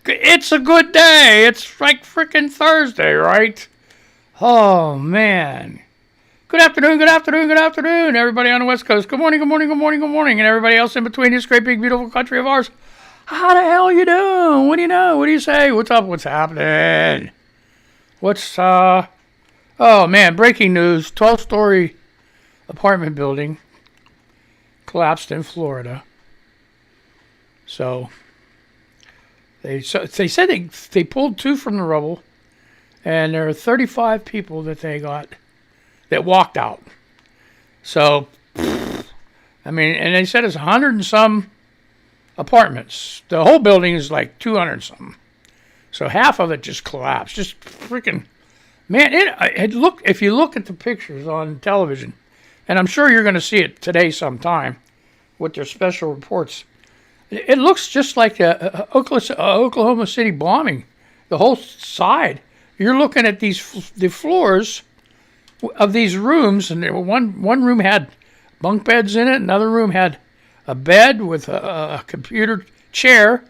It's a good day. It's like freaking Thursday, right? Oh, man. Good afternoon, good afternoon, good afternoon, everybody on the West Coast. Good morning, good morning, good morning, good morning, and everybody else in between this great big beautiful country of ours. How the hell you doing? What do you know? What do you say? What's up? What's happening? Oh man, breaking news. 12-story apartment building collapsed in Florida. So they said they pulled two from the rubble, and there are 35 people that walked out. So, I mean, and they said it's 100 and some apartments. The whole building is like 200 and something. So half of it just collapsed. Just freaking, man, if you look at the pictures on television, and I'm sure you're going to see it today sometime with their special reports, it looks just like a Oklahoma City bombing. The whole side. You're looking at the floors of these rooms, and one room had bunk beds in it, another room had a bed with a computer chair,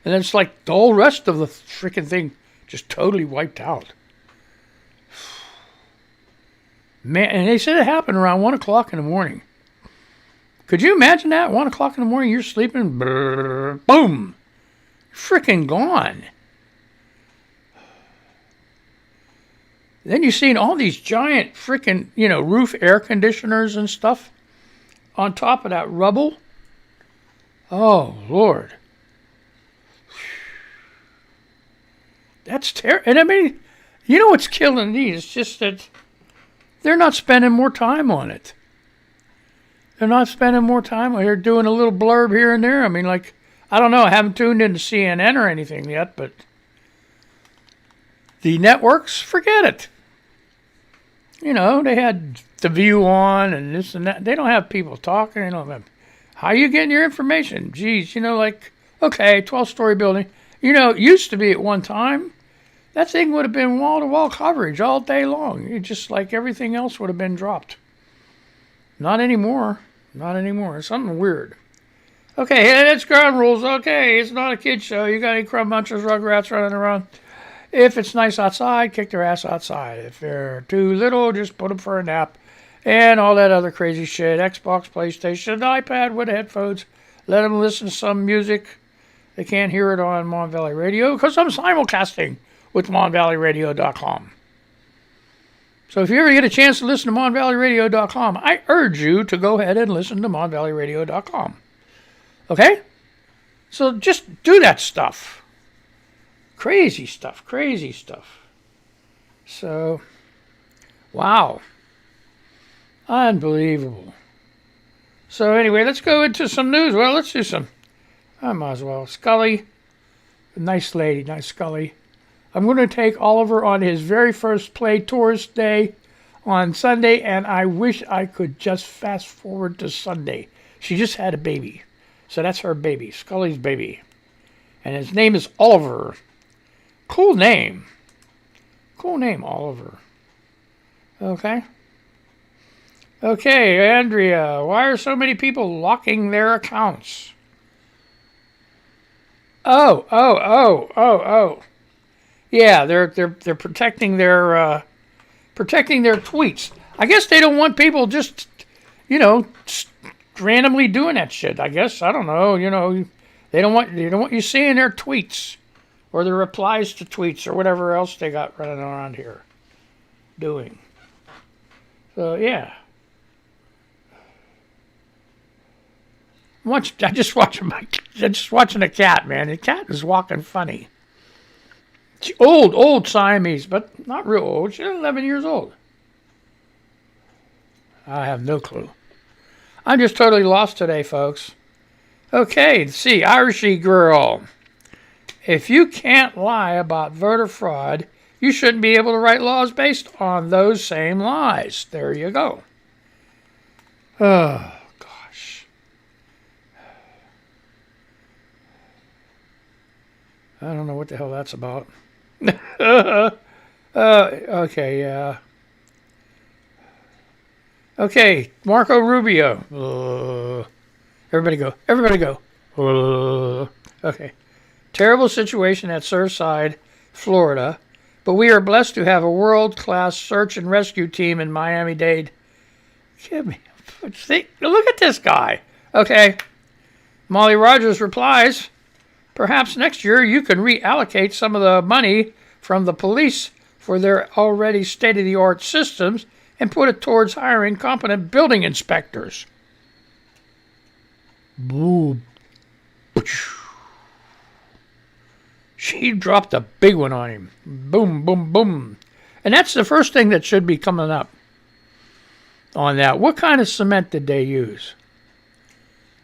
and it's like the whole rest of the freaking thing just totally wiped out. Man, and they said it happened around 1 o'clock in the morning. Could you imagine that? 1 o'clock in the morning, you're sleeping, brrr, boom, freaking gone. Then you've seen all these giant freaking, roof air conditioners and stuff on top of that rubble. Oh, Lord. That's terrible. And I mean, you know what's killing these? It's just that they're not spending more time on it. They're not spending more time on it. They're doing a little blurb here and there. I mean, like, I don't know. I haven't tuned into CNN or anything yet, but the networks, forget it. They had The View on and this and that. They don't have people talking. They don't have, how are you getting your information? Geez, okay, 12-story building. It used to be at one time, that thing would have been wall-to-wall coverage all day long. It just like everything else would have been dropped. Not anymore. Not anymore. It's something weird. Okay, hey, that's ground rules. Okay, it's not a kid show. You got any crumb munchers, rugrats running around? If it's nice outside, kick their ass outside. If they're too little, just put them for a nap. And all that other crazy shit. Xbox, PlayStation, iPad with headphones. Let them listen to some music. They can't hear it on Mon Valley Radio because I'm simulcasting with MonValleyRadio.com. So if you ever get a chance to listen to MonValleyRadio.com, I urge you to go ahead and listen to MonValleyRadio.com. Okay? So just do that stuff. Crazy stuff. So, wow. Unbelievable. So anyway, let's go into some news. Well, let's do some. I might as well. Scully, nice lady, nice Scully. I'm going to take Oliver on his very first Play Tours day on Sunday, and I wish I could just fast forward to Sunday. She just had a baby. So that's her baby, Scully's baby. And his name is Oliver. Cool name. Oliver. Okay. Okay, Andrea, why are so many people locking their accounts? Oh. Yeah, they're protecting their tweets. I guess they don't want people just randomly doing that shit. I guess I don't know. They don't want you seeing their tweets or their replies to tweets or whatever else they got running around here doing. So yeah. I'm just watching a cat, man. The cat is walking funny. She's old Siamese, but not real old. She's 11 years old. I have no clue. I'm just totally lost today, folks. Okay, let's see. Irishy girl. If you can't lie about voter fraud, you shouldn't be able to write laws based on those same lies. There you go. Oh, gosh. I don't know what the hell that's about. Okay, yeah. Okay, Marco Rubio. Everybody go. Okay. Terrible situation at Surfside, Florida, but we are blessed to have a world-class search and rescue team in Miami-Dade. Look at this guy. Okay. Molly Rogers replies, perhaps next year you can reallocate some of the money from the police for their already state-of-the-art systems and put it towards hiring competent building inspectors. Boom. She dropped a big one on him. Boom, boom, boom. And that's the first thing that should be coming up on that. What kind of cement did they use?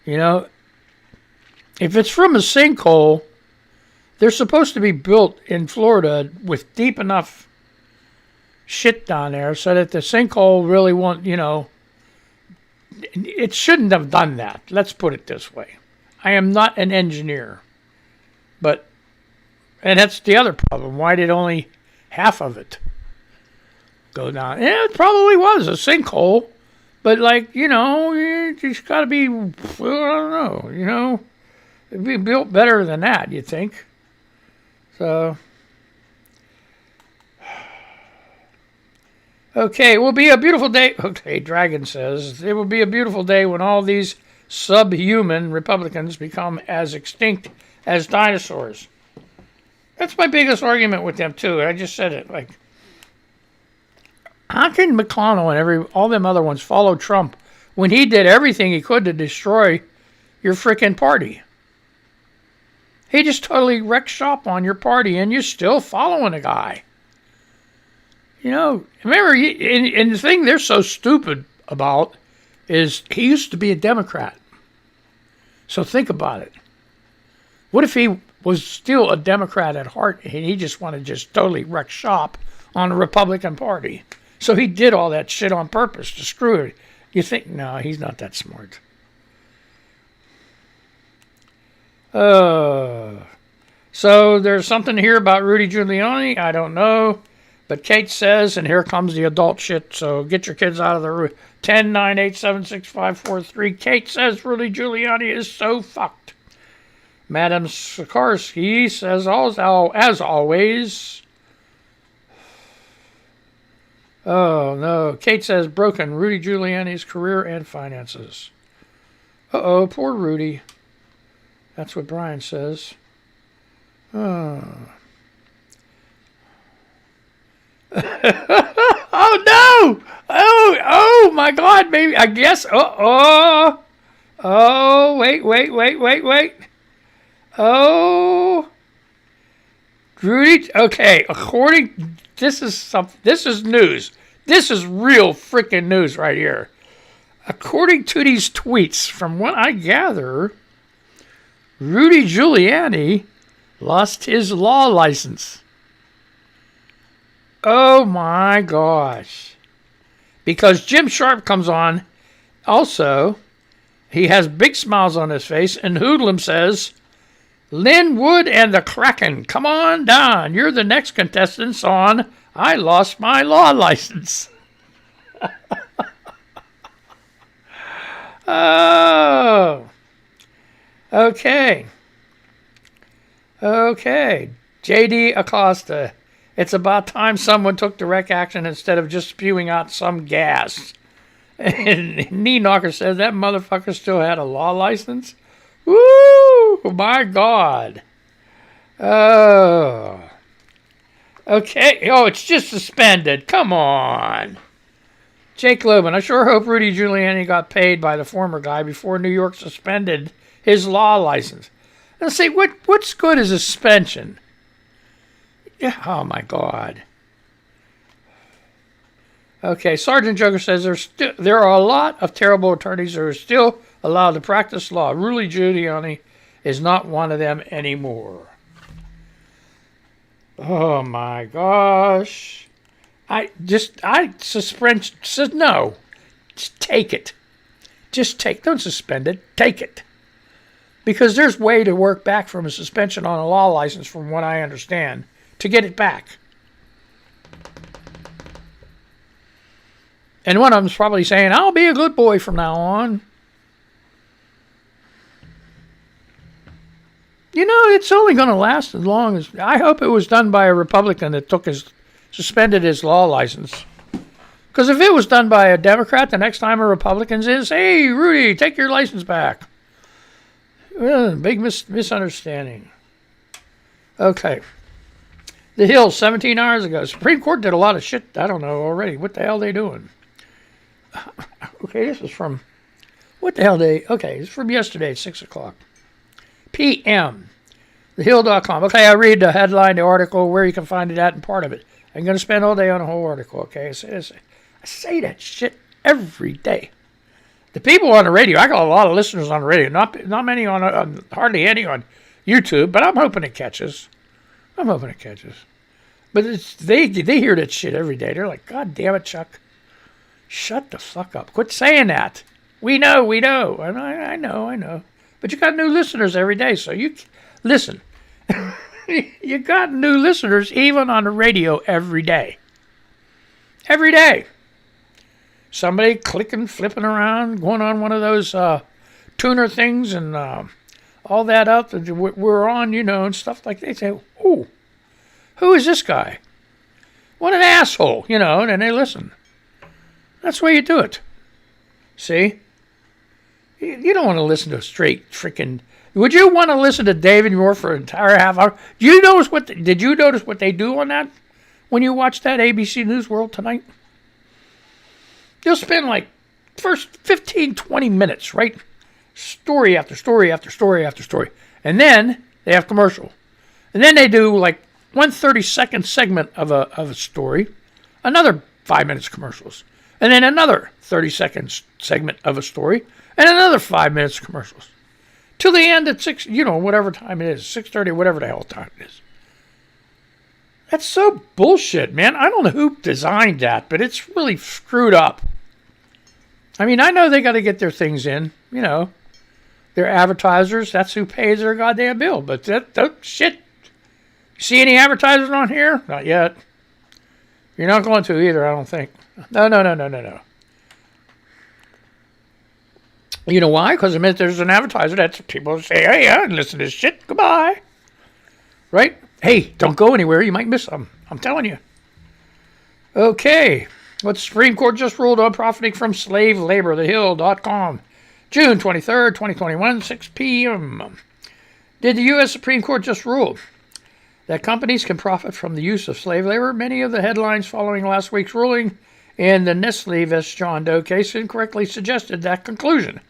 You know, if it's from a sinkhole, they're supposed to be built in Florida with deep enough shit down there so that the sinkhole really won't, you know, it shouldn't have done that. Let's put it this way. I am not an engineer, but, and that's the other problem. Why did only half of it go down? Yeah, it probably was a sinkhole, but like, you know, it's got to be, I don't know, you know, it'd be built better than that, you'd think. So, okay, it will be a beautiful day. Okay, Dragon says, it will be a beautiful day when all these subhuman Republicans become as extinct as dinosaurs. That's my biggest argument with them, too. I just said it. Like, how can McConnell and all them other ones follow Trump when he did everything he could to destroy your frickin' party? He just totally wrecked shop on your party, and you're still following a guy. You know, remember, and the thing they're so stupid about is he used to be a Democrat. So think about it. What if he was still a Democrat at heart and he just wanted to just totally wreck shop on the Republican Party? So he did all that shit on purpose to screw it. You think, no, he's not that smart. So there's something here about Rudy Giuliani. I don't know. But Kate says, and here comes the adult shit, so get your kids out of the room. 10-9-8-7-6-5-4-3. Kate says Rudy Giuliani is so fucked. Madam Sikorsky says, as always. Oh, no. Kate says, broken Rudy Giuliani's career and finances. Uh-oh, poor Rudy. That's what Brian says. Oh. Oh no! Oh my God! Maybe I guess. Oh, wait. Oh, Rudy. Okay, this is news. This is real freaking news right here. According to these tweets, from what I gather, Rudy Giuliani lost his law license. Oh my gosh. Because Jim Sharp comes on. Also, he has big smiles on his face, and Hoodlum says, Lynn Wood and the Kraken, come on down. You're the next contestants on I Lost My Law License. Oh. Okay. J.D. Acosta. It's about time someone took direct action instead of just spewing out some gas. And Knee Knocker says that motherfucker still had a law license. Woo! My God. Oh. Okay. Oh, it's just suspended. Come on. Jake Loban. I sure hope Rudy Giuliani got paid by the former guy before New York suspended his law license. Now, see, what's good is a suspension? Yeah. Oh, my God. Okay, Sergeant Joker says there are a lot of terrible attorneys who are still allowed to practice law. Rudy Giuliani is not one of them anymore. Oh, my gosh. Suspension says no. Just take it. Don't suspend it. Take it. Because there's way to work back from a suspension on a law license, from what I understand, to get it back. And one of them's probably saying, I'll be a good boy from now on. It's only going to last as long as... I hope it was done by a Republican that suspended his law license. Because if it was done by a Democrat, the next time a Republican's is, hey, Rudy, take your license back. Big misunderstanding. Okay. The Hill, 17 hours ago. Supreme Court did a lot of shit. I don't know already. What the hell are they doing? Okay, this is from... What the hell Okay, it's from yesterday at 6 o'clock. p.m. TheHill.com. Okay, I read the headline, the article, where you can find it at, and part of it. I'm going to spend all day on the whole article, okay? I say that shit every day. The people on the radio, I got a lot of listeners on the radio. Not many on hardly any on YouTube, but I'm hoping it catches. But they hear that shit every day. They're like, God damn it, Chuck. Shut the fuck up. Quit saying that. We know. And I know. But you got new listeners every day, so you listen. You got new listeners even on the radio every day. Every day. Somebody clicking, flipping around, going on one of those tuner things and all that up that we're on, and stuff like that. They say, oh, who is this guy? What an asshole, and then they listen. That's the way you do it. See? You don't want to listen to a straight freaking... Would you want to listen to David Moore for an entire half hour? Did you notice what they do on that when you watch that ABC News World tonight? They'll spend like first 15, 20 minutes, right? Story after story after story after story. And then they have commercial. And then they do like 1 30-second segment of a story, another 5 minutes commercials. And then another 30-second segment of a story, and another 5 minutes commercials. Till the end at 6, whatever time it is, 6:30, whatever the hell time it is. That's so bullshit, man. I don't know who designed that, but it's really screwed up. I mean, I know they got to get their things in, They're advertisers. That's who pays their goddamn bill. But that shit. You see any advertisers on here? Not yet. You're not going to either, I don't think. No. You know why? Because the minute there's an advertiser, that's people say, hey, I didn't listen to this shit. Goodbye. Right? Hey, don't go anywhere. You might miss something. I'm telling you. Okay. What the Supreme Court just ruled on profiting from slave labor. TheHill.com. June 23rd, 2021, 6 p.m. Did the U.S. Supreme Court just rule that companies can profit from the use of slave labor? Many of the headlines following last week's ruling in the Nestle vs. John Doe case incorrectly suggested that conclusion.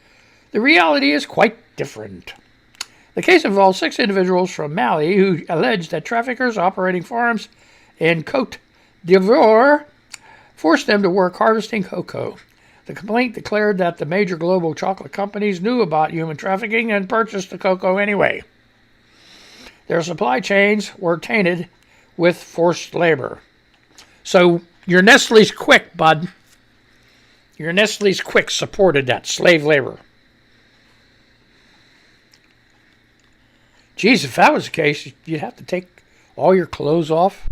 The reality is quite different. The case involves 6 individuals from Mali who alleged that traffickers operating farms in Côte d'Ivoire forced them to work harvesting cocoa. The complaint declared that the major global chocolate companies knew about human trafficking and purchased the cocoa anyway. Their supply chains were tainted with forced labor. So your Nestle's Quick, bud. Your Nestle's Quick supported that slave labor. Geez, if that was the case, you'd have to take all your clothes off.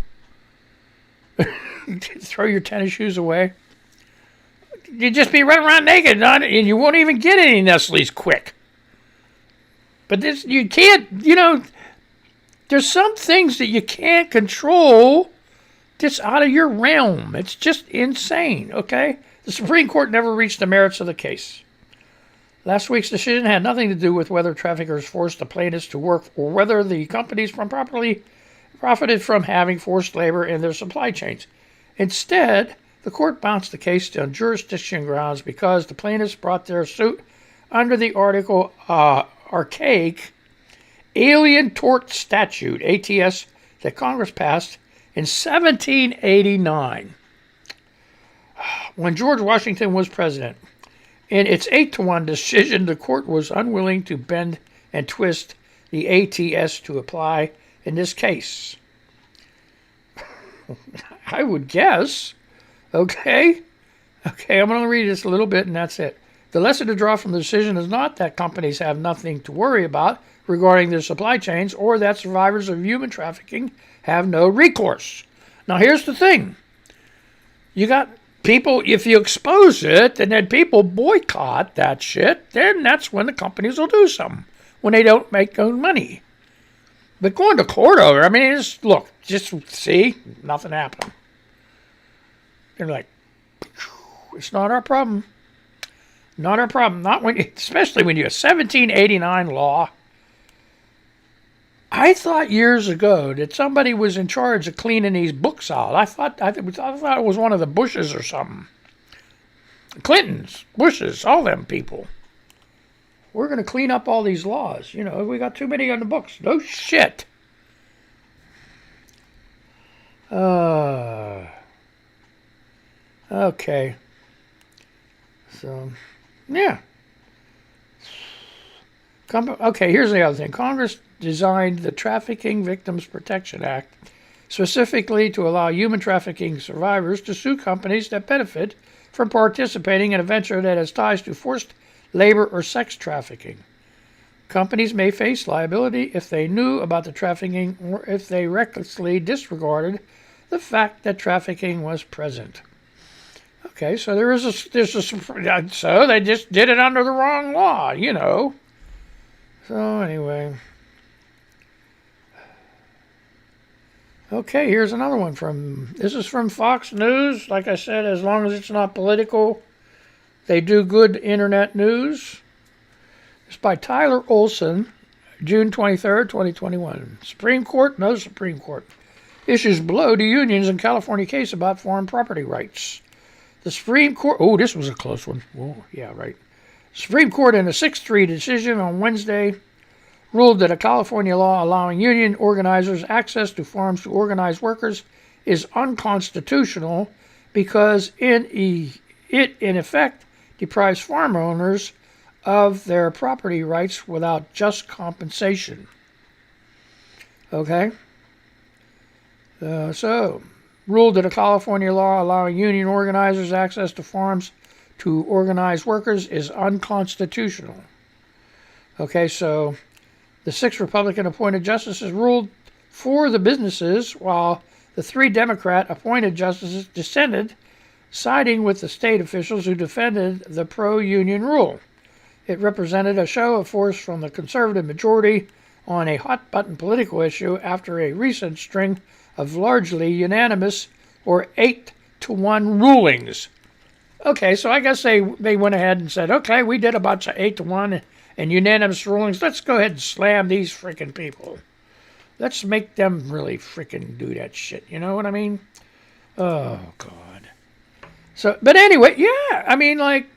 Throw your tennis shoes away. You'd just be running around naked, and you won't even get any Nestle's Quick. But this, you can't, there's some things that you can't control that's out of your realm. It's just insane, okay? The Supreme Court never reached the merits of the case. Last week's decision had nothing to do with whether traffickers forced the plaintiffs to work or whether the companies properly profited from having forced labor in their supply chains. Instead, the court bounced the case on jurisdiction grounds because the plaintiffs brought their suit under the archaic Alien Tort Statute, ATS, that Congress passed in 1789, when George Washington was president. In its 8-1 decision, the court was unwilling to bend and twist the ATS to apply in this case. I would guess. Okay, I'm going to read this a little bit and that's it. The lesson to draw from the decision is not that companies have nothing to worry about regarding their supply chains or that survivors of human trafficking have no recourse. Now, here's the thing. You got people, if you expose it and then people boycott that shit, then that's when the companies will do something, when they don't make own money. But going to court over, I mean, just see, nothing happened. They're like, it's not our problem. Not our problem. Not when, especially when you have 1789 law. I thought years ago that somebody was in charge of cleaning these books out. I thought it was one of the Bushes or something. Clintons, Bushes, all them people. We're going to clean up all these laws. You know, we got too many on the books. No shit. Okay. So, yeah. Okay, here's the other thing. Congress designed the Trafficking Victims Protection Act specifically to allow human trafficking survivors to sue companies that benefit from participating in a venture that has ties to forced labor or sex trafficking. Companies may face liability if they knew about the trafficking or if they recklessly disregarded the fact that trafficking was present. Okay, so so they just did it under the wrong law, you know. So anyway. Okay, here's another one this is from Fox News. Like I said, as long as it's not political, they do good internet news. It's by Tyler Olson, June 23rd, 2021. Supreme Court issues blow to unions in California case about foreign property rights. The Supreme Court, oh, this was a close one. Oh, yeah, right. Supreme Court in a 6-3 decision on Wednesday ruled that a California law allowing union organizers access to farms to organize workers is unconstitutional because it in effect deprives farm owners of their property rights without just compensation. Okay? So, ruled that a California law allowing union organizers access to farms to organize workers is unconstitutional. Okay, so the 6 Republican-appointed justices ruled for the businesses, while the 3 Democrat-appointed justices dissented, siding with the state officials who defended the pro-union rule. It represented a show of force from the conservative majority on a hot-button political issue after a recent string of largely unanimous or 8-1 rulings. Okay, so I guess they went ahead and said, okay, we did a bunch of 8-1 and unanimous rulings. Let's go ahead and slam these freaking people. Let's make them really freaking do that shit. You know what I mean? Oh, God. So, but anyway, yeah, I mean, like,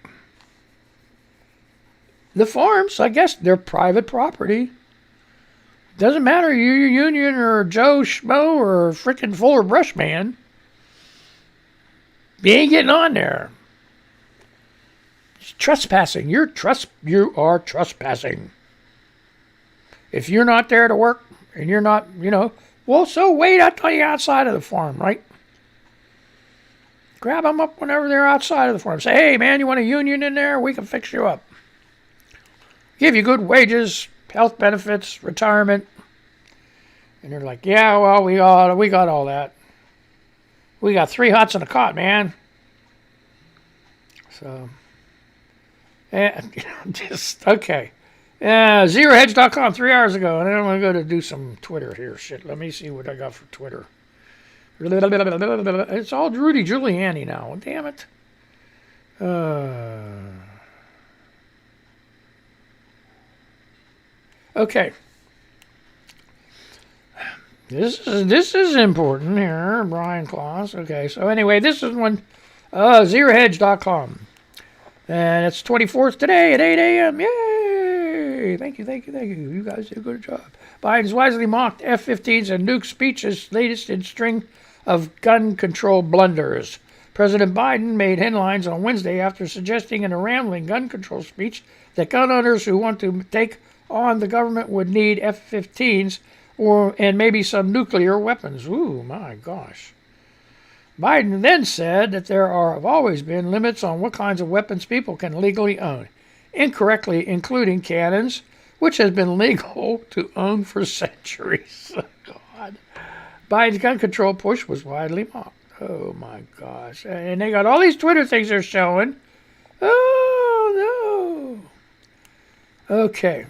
the farms, I guess they're private property. Doesn't matter you're union or Joe Schmo or freaking Fuller Brush Man. You ain't getting on there. It's trespassing. You are trespassing. If you're not there to work and you're not, well, so wait until you're outside of the farm, right? Grab them up whenever they're outside of the farm. Say, hey, man, you want a union in there? We can fix you up. Give you good wages, health benefits, retirement. And they're like, yeah, well, we got all that. We got 3 huts and a cot, man. So, just, okay. ZeroHedge.com 3 hours ago. And then I'm going to go to do some Twitter here. Shit, let me see what I got for Twitter. It's all Rudy Giuliani now. Damn it. Okay. This is important here, Brian Kloss. Okay, so anyway, this is one, ZeroHedge.com. And it's 24th today at 8 a.m. Yay! Thank you. You guys did a good job. Biden's wisely mocked F-15s and nuke speeches, latest in string of gun control blunders. President Biden made headlines on Wednesday after suggesting in a rambling gun control speech that gun owners who want to take on the government would need F-15s and maybe some nuclear weapons. Ooh, my gosh. Biden then said that there have always been limits on what kinds of weapons people can legally own, incorrectly including cannons, which has been legal to own for centuries. God. Biden's gun control push was widely mocked. Oh, my gosh. And they got all these Twitter things they're showing. Oh, no. Okay.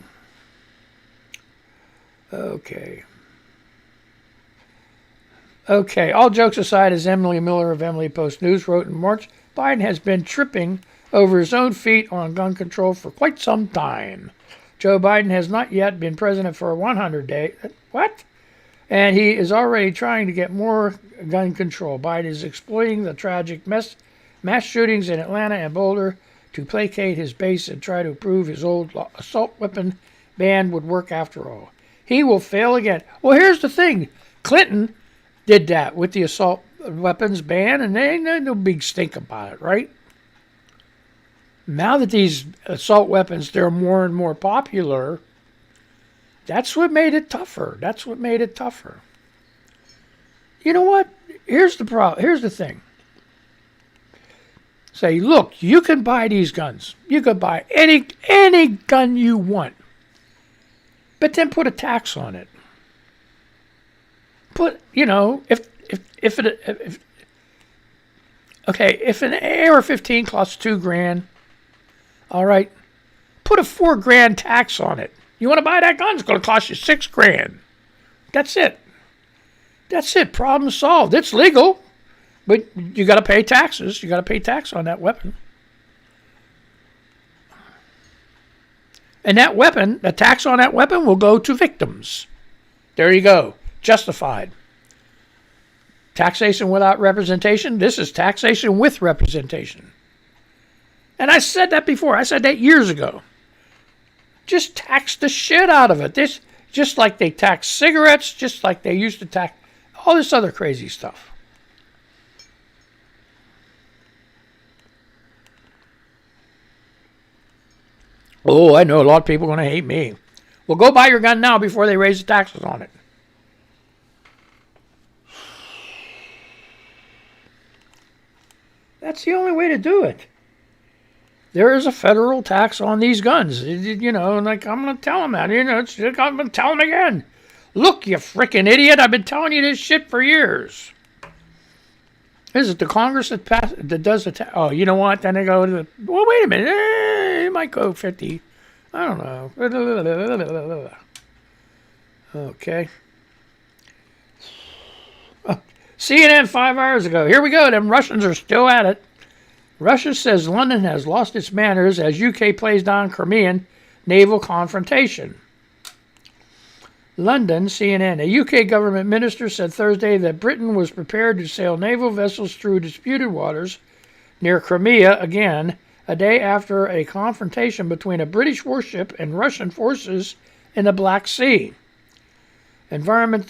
Okay, all jokes aside, as Emily Miller of Emily Post News wrote in March, Biden has been tripping over his own feet on gun control for quite some time. Joe Biden has not yet been president for 100 days. What? And he is already trying to get more gun control. Biden is exploiting the tragic mass shootings in Atlanta and Boulder to placate his base and try to prove his old assault weapon ban would work after all. He will fail again. Well, here's the thing. Clinton did that with the assault weapons ban, and they ain't no big stink about it, right? Now that these assault weapons, they're more and more popular, that's what made it tougher. That's what made it tougher. You know what? Here's the problem. Here's the thing. Say, look, you can buy these guns. You can buy any gun you want. But then put a tax on it. Put, if an AR-15 costs $2,000, all right, put a $4,000 tax on it. You want to buy that gun? It's going to cost you $6,000. That's it. That's it. Problem solved. It's legal, but you got to pay taxes. You got to pay tax on that weapon. And that weapon, the tax on that weapon will go to victims. There you go. Justified. Taxation without representation. This is taxation with representation. And I said that before. I said that years ago. Just tax the shit out of it. This, just like they tax cigarettes, just like they used to tax all this other crazy stuff. Oh, I know a lot of people are going to hate me. Well, go buy your gun now before they raise the taxes on it. That's the only way to do it. There is a federal tax on these guns. Like I'm going to tell them that. I'm going to tell them again. Look, you freaking idiot. I've been telling you this shit for years. Is it the Congress that does the tax? Oh, you know what? Then they go to well, wait a minute. It might go 50. I don't know. Okay. CNN 5 hours ago. Here we go. Them Russians are still at it. Russia says London has lost its manners as UK plays down Crimean naval confrontation. London, CNN. A UK government minister said Thursday that Britain was prepared to sail naval vessels through disputed waters near Crimea again, a day after a confrontation between a British warship and Russian forces in the Black Sea. Environment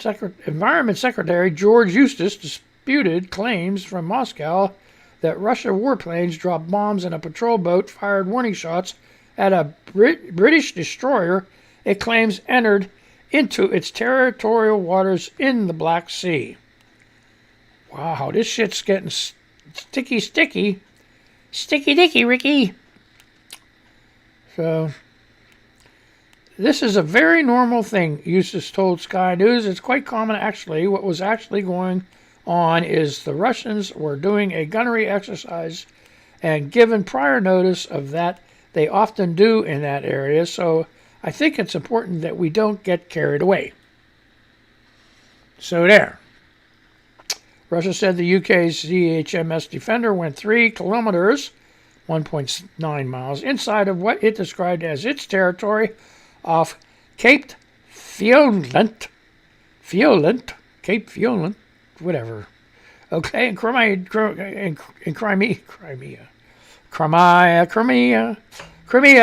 Secretary George Eustace disputed claims from Moscow that Russian warplanes dropped bombs and a patrol boat fired warning shots at a British destroyer it claims entered into its territorial waters in the Black Sea. Wow, this shit's getting sticky. Sticky dicky, Ricky. So, this is a very normal thing, Eustace told Sky News. It's quite common, actually. What was actually going on is the Russians were doing a gunnery exercise, and given prior notice of that, they often do in that area, so I think it's important that we don't get carried away. So there. Russia said the UK's CHMS Defender went 3 kilometers, 1.9 miles, inside of what it described as its territory off Cape Fiolant, Cape Fiolant, whatever. Okay, and Crimea,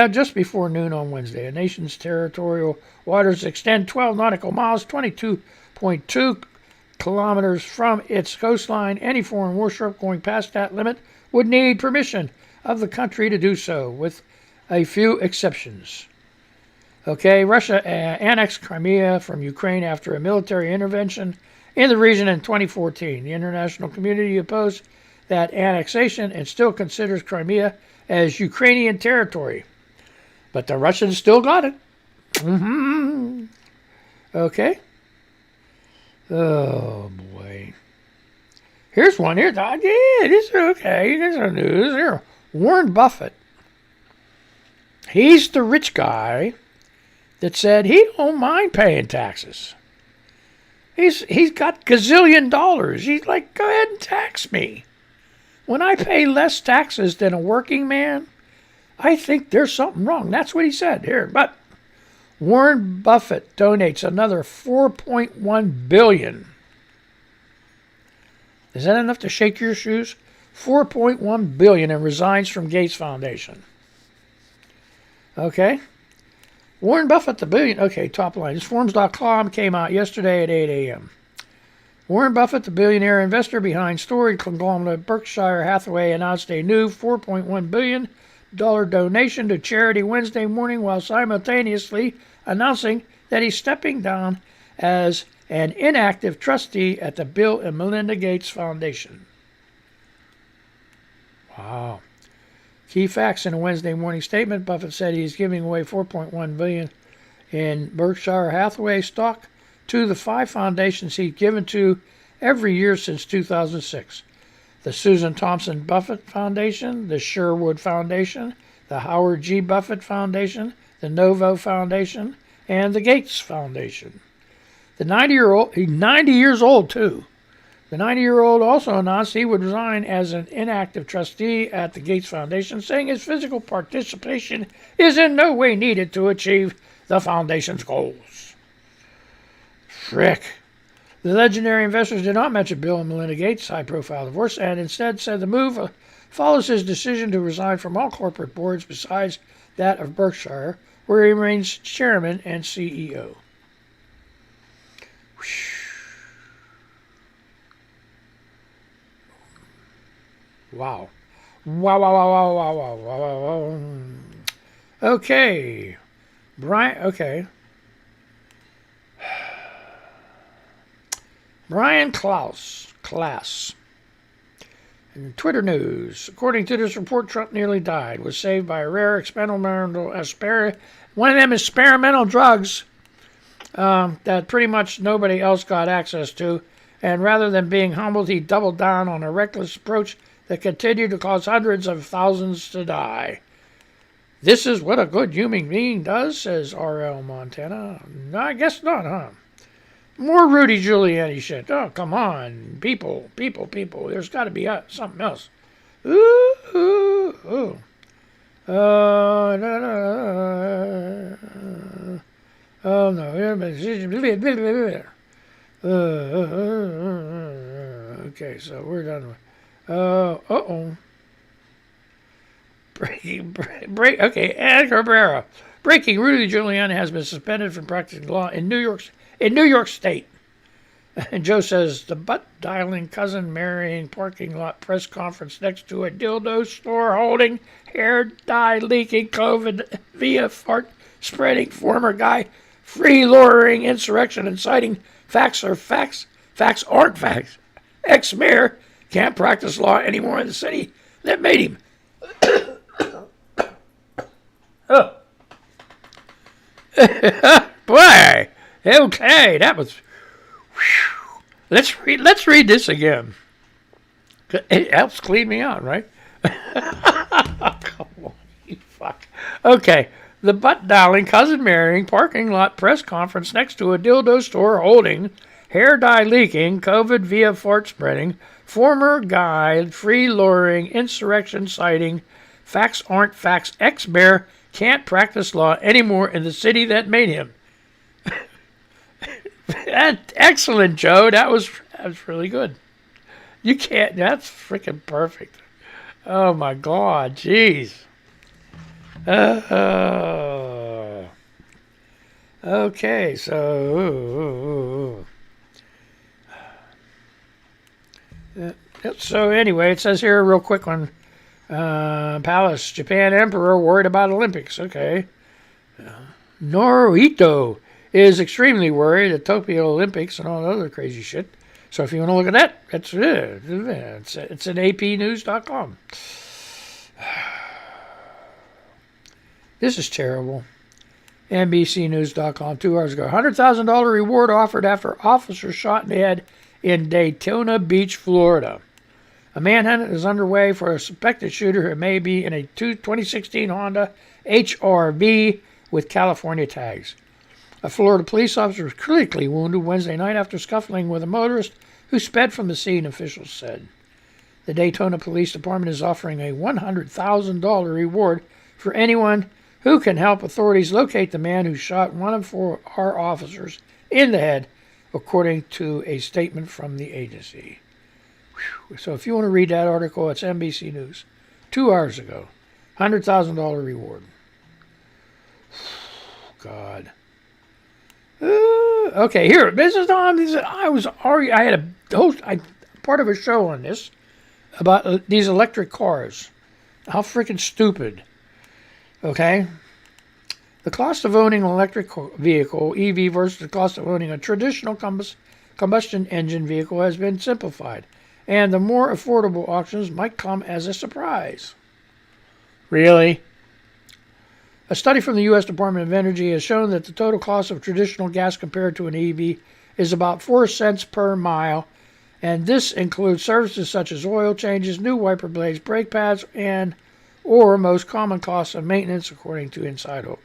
just before noon on Wednesday. A nation's territorial waters extend 12 nautical miles, 22.2 kilometers from its coastline. Any foreign warship going past that limit would need permission of the country to do so, with a few exceptions. Okay, Russia annexed Crimea from Ukraine after a military intervention in the region in 2014. The international community opposed that annexation and still considers Crimea as Ukrainian territory. But the Russians still got it. Mm-hmm. Okay. Oh, boy. Here's one. This is okay. This is news. Here. Warren Buffett. He's the rich guy that said he don't mind paying taxes. He's got gazillion dollars. He's like, go ahead and tax me. When I pay less taxes than a working man, I think there's something wrong. That's what he said here. But Warren Buffett donates another $4.1 billion. Is that enough to shake your shoes? $4.1 billion and resigns from Gates Foundation. Okay. Warren Buffett, the billion. Okay, top line. This Forms.com came out yesterday at 8 a.m. Warren Buffett, the billionaire investor behind storied conglomerate Berkshire Hathaway, announced a new $4.1 billion donation to charity Wednesday morning while simultaneously announcing that he's stepping down as an inactive trustee at the Bill and Melinda Gates Foundation. Wow. Key facts in a Wednesday morning statement, Buffett said he's giving away $4.1 billion in Berkshire Hathaway stock to the 5 foundations he's given to every year since 2006. The Susan Thompson Buffett Foundation, the Sherwood Foundation, the Howard G. Buffett Foundation, the Novo Foundation, and the Gates Foundation. The 90-year-old, he's 90 years old too. The 90-year-old also announced he would resign as an inactive trustee at the Gates Foundation, saying his physical participation is in no way needed to achieve the foundation's goals. Frick. The legendary investors did not mention Bill and Melinda Gates' high-profile divorce and instead said the move follows his decision to resign from all corporate boards besides that of Berkshire, where he remains chairman and CEO. Wow. Wow, wow, wow, wow, wow, wow, wow, wow. Okay. Brian Klaas. In Twitter news, according to this report, Trump nearly died, was saved by a rare experimental, one of them experimental drugs that pretty much nobody else got access to, and rather than being humbled, he doubled down on a reckless approach that continued to cause hundreds of thousands to die. This is what a good human being does, says R.L. Montana. No, I guess not, huh? More Rudy Giuliani shit. Oh, come on. People. There's got to be something else. Ooh. Oh, no. Okay, so we're done with... Okay, Ed Cabrera. Breaking, Rudy Giuliani has been suspended from practicing law in New York State. And Joe says, the butt-dialing, cousin-marrying parking lot press conference next to a dildo store holding hair dye-leaking COVID via fart-spreading former guy, free-luring insurrection, inciting facts are facts, facts aren't facts. Ex-mayor can't practice law anymore in the city that made him. Oh. Boy. Okay, that was... Whew. Let's read this again. It helps clean me out, right? Come on, you fuck. Okay. The butt-dialing, cousin-marrying parking lot press conference next to a dildo store holding hair dye leaking, COVID via fart spreading, former guy, free-luring, insurrection citing, facts aren't facts, ex-mayor can't practice law anymore in the city that made him. Excellent, Joe. That was really good. You can't, that's freaking perfect. Oh my God, jeez. Okay, so... So anyway, it says here a real quick one. Palace, Japan Emperor worried about Olympics. Okay. Naruhito is extremely worried at Tokyo Olympics and all the other crazy shit. So if you want to look at that, it's at apnews.com. This is terrible. NBCnews.com 2 hours ago. $100,000 reward offered after officer shot in the head in Daytona Beach, Florida. A manhunt is underway for a suspected shooter who may be in a 2016 Honda HR-V with California tags. A Florida police officer was critically wounded Wednesday night after scuffling with a motorist who sped from the scene, officials said. The Daytona Police Department is offering a $100,000 reward for anyone who can help authorities locate the man who shot one of our officers in the head, according to a statement from the agency. Whew. So if you want to read that article, it's NBC News. 2 hours ago. $100,000 reward. God. Okay, here. This is on. I had a host, part of a show on this about these electric cars. How freaking stupid. Okay? The cost of owning an electric vehicle, EV, versus the cost of owning a traditional combustion engine vehicle has been simplified, and the more affordable options might come as a surprise. Really? A study from the U.S. Department of Energy has shown that the total cost of traditional gas compared to an EV is about 4 cents per mile, and this includes services such as oil changes, new wiper blades, brake pads, or most common costs of maintenance, according to Inside Hook.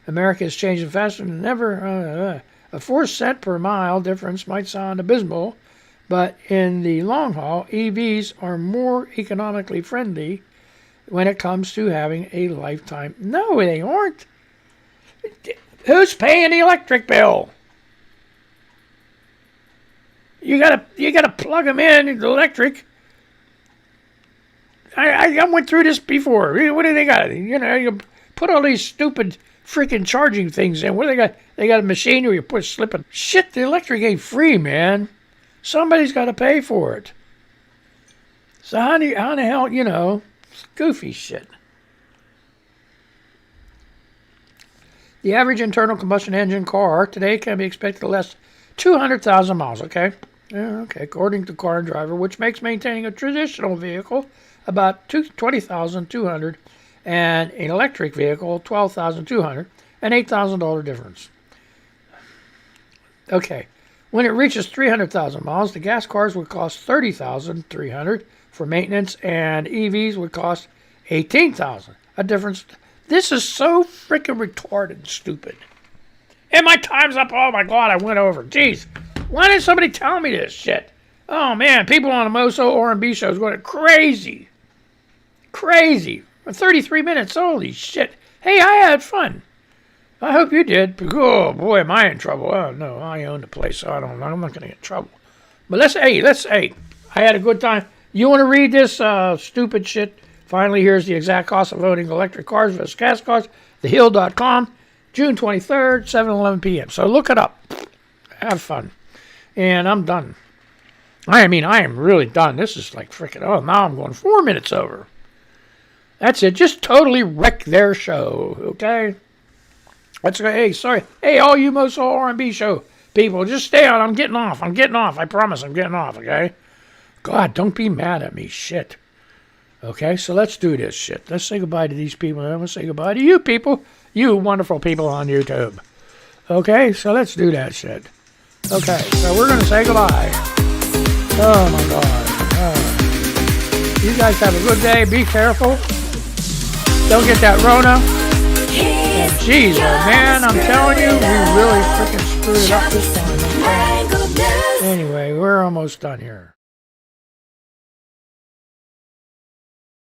America is changing faster than ever. A 4 cent per mile difference might sound abysmal, but in the long haul, EVs are more economically friendly when it comes to having a lifetime. No, they aren't. Who's paying the electric bill? You gotta plug them in, the electric. I went through this before. What do they got? You put all these stupid freaking charging things in. What do they got? They got a machine where you put slipping. Shit, the electric ain't free, man. Somebody's got to pay for it. So how the hell, goofy shit. The average internal combustion engine car today can be expected to last 200,000 miles, okay? Yeah, okay, according to Car and Driver, which makes maintaining a traditional vehicle about $20,200 and an electric vehicle $12,200, an $8,000 difference. Okay, when it reaches 300,000 miles, the gas cars would cost $30,300 for maintenance, and EVs would cost $18,000. A difference. This is so freaking retarded and stupid. And my time's up. Oh my God, I went over. Jeez, why didn't somebody tell me this shit? Oh man, people on the Moso R&B shows going crazy. Crazy. For 33 minutes, holy shit. Hey, I had fun. I hope you did. Oh boy, am I in trouble. Oh no, I own the place, so I'm not going to get in trouble. But let's, I had a good time. You want to read this stupid shit? Finally, here's the exact cost of owning electric cars versus gas cars. TheHill.com, June 23rd, 7:11 p.m. So look it up. Have fun. And I'm done. I am really done. This is like freaking, now I'm going 4 minutes over. That's it. Just totally wreck their show, okay? That's okay. Hey, sorry. Hey, all you Moso R&B show people, just stay on. I'm getting off. I promise I'm getting off, okay? God, don't be mad at me. Shit. Okay, so let's do this shit. Let's say goodbye to these people, and I'm going to say goodbye to you people. You wonderful people on YouTube. Okay, so let's do that shit. Okay, so we're going to say goodbye. Oh, my God. You guys have a good day. Be careful. Don't get that Rona. And geez, man, I'm telling you, we really freaking screwed it up this time. Okay? Anyway, we're almost done here.